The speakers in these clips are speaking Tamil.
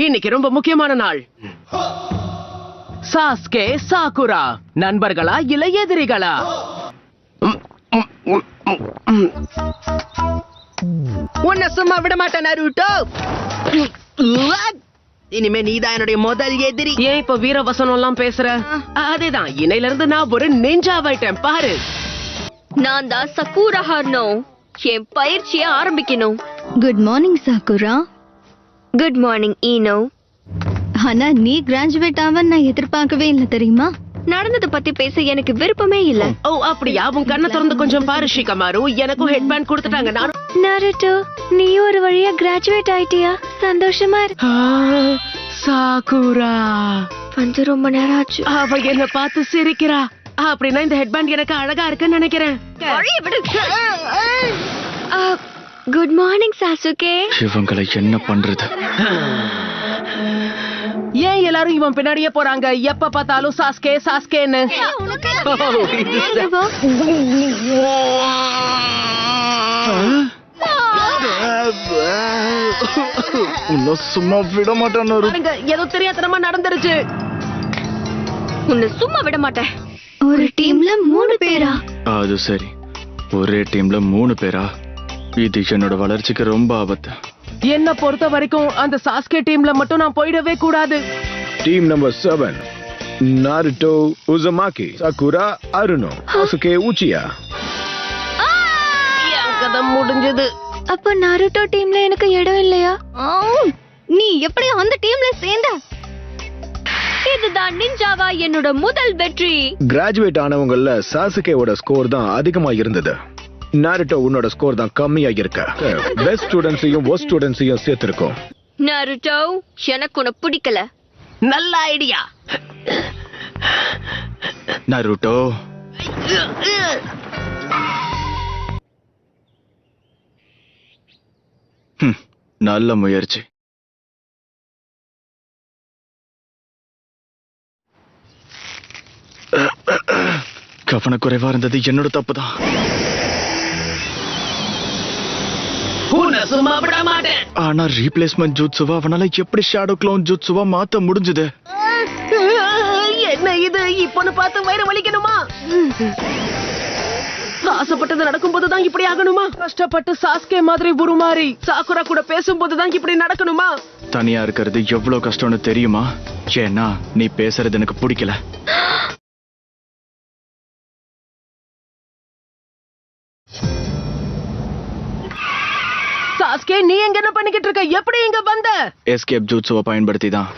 இன்னைக்கு ரொம்ப முக்கியமான நாள். சாஸ்கே சாகுரா நண்பர்களா இல்ல எதிரிகளா? உன்னை சும்மா விட மாட்டேன் நருட்டோ. இனிமே நீதான் என்னுடைய முதல் எதிரி. ஏன் இப்ப வீரவசனம் எல்லாம் பேசுற? அதேதான், இன்னையில இருந்து நான் ஒரு நிஞ்சாவாயிட்டேன் பாரு. நான் தான் சகுரா ஹார்னோ. என் பயிற்சியை ஆரம்பிக்கணும். Good morning Sakura. Good morning Ino. ஆனா நீ கிராஜுவேட் ஆவ நான் எதிர்பார்க்கவே இல்ல தெரியுமா? நடந்தத பத்தி பேச எனக்கு விருப்பமே இல்ல. ஓ அப்படியா? உன் கண்ணை திறந்து கொஞ்சம் பாரு ஷிகமாரு. எனக்கும் ஹெட் பேண்ட் கொடுத்துட்டாங்க. நருட்டோ, நீ ஒரு வழியா கிராஜுவேட் ஆயிட்டியா? சந்தோஷமா இருக்கு. சாகுரா வந்து ரொம்ப நேரம் ஆச்சு. அவ என்ன பார்த்து சிரிக்கிறா. அப்படின்னா இந்த ஹெட் பேண்ட் எனக்கு அழகா இருக்குன்னு நினைக்கிறேன். Good morning Sasuke. இவங்களை என்ன பண்றது? ஏன் எல்லாரும் இவன் பின்னாடியே போறாங்க? எப்ப பார்த்தாலும் சாஸ்கே சாஸ்கேன்னு. சும்மா விட மாட்டேன். ஏதோ தெரியாதனமா நடந்துருச்சு. உன்னை சும்மா விட மாட்டேன். ஒரு டீம்ல 3 பேரா? அது சரி, ஒரே டீம்ல 3 பேரா? இது என்னோட வளர்ச்சிக்கு ரொம்ப ஆபத்து. என்ன பொறுத்த வரைக்கும் அந்த சாஸ்கே டீம்ல மட்டும் நான் போயிடவே கூடாது. Team number 7 Naruto, Uzumaki, Sakura, அருணோ, சாசுகே, உச்சியா. கதை முடிஞ்சது. அப்ப நாருட்டோ டீம்ல எனக்கு இடம் இல்லையா? நீ எப்படி அந்த டீம்ல சேர்ந்த? இதுதான் நிஞ்சாவா என்னோட முதல் வெற்றி. கிராஜுவேட் ஆனவங்கல்ல சாசுகேவோட ஸ்கோர் தான் அதிகமா இருந்தது. நாருட்டோ உன்னோட ஸ்கோர் தான் கம்மியா இருக்க. Best ஸ்டூடண்ட்ஸையும் worst ஸ்டூடண்ட்ஸையும் சேர்த்திருக்கோம். நாருட்டோ, எனக்கு உன்னை பிடிக்கல. நல்ல ஐடியா. நருட்டோ, நல்ல முயற்சி. கவனக்குறைவா இருந்தது என்னோட தப்புதான். ஆனா ரீப்ளேஸ்மெண்ட் ஜூட்சுவா அவனால எப்படி ஷேடோ க்ளோன் ஜூட்சுவா மாத்த முடிஞ்சது? என்ன இது? இப்பன்னு பார்த்து வயிறு வலிக்கணுமா? ஆசைப்பட்டது நடக்கும் போதுதான் இப்படி ஆகணுமா? கஷ்டப்பட்டு சாஸ்கே மாதிரி உருமாறி சாகுரா கூட பேசும்போதுதான் இப்படி நடக்கணுமா? தனியா இருக்கிறது எவ்வளவு கஷ்டம்னு தெரியுமா? ஏன்னா நீ பேசுறது எனக்கு பிடிக்கல. சாஸ்கே, நீ எங்க என்ன பண்ணிக்கிட்டு இருக்க? எப்படி இங்க வந்த? எஸ்கேப் ஜூட்சுவை பயன்படுத்தி தான்.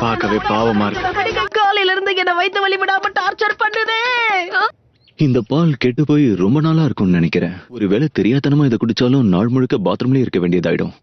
பார்க்கவே பாவமா இருக்கு. காலையில இருந்து என்ன வயித்து வலி விடாம டார்ச்சர் பண்ணுதே. இந்த பால் கெட்டு போய் ரொம்ப நாளா இருக்கும்னு நினைக்கிறேன். ஒருவேளை தெரியாதனமா இதை குடிச்சாலும் நாள் முழுக்க பாத்ரூம்லயே இருக்க வேண்டியதாயிடும்.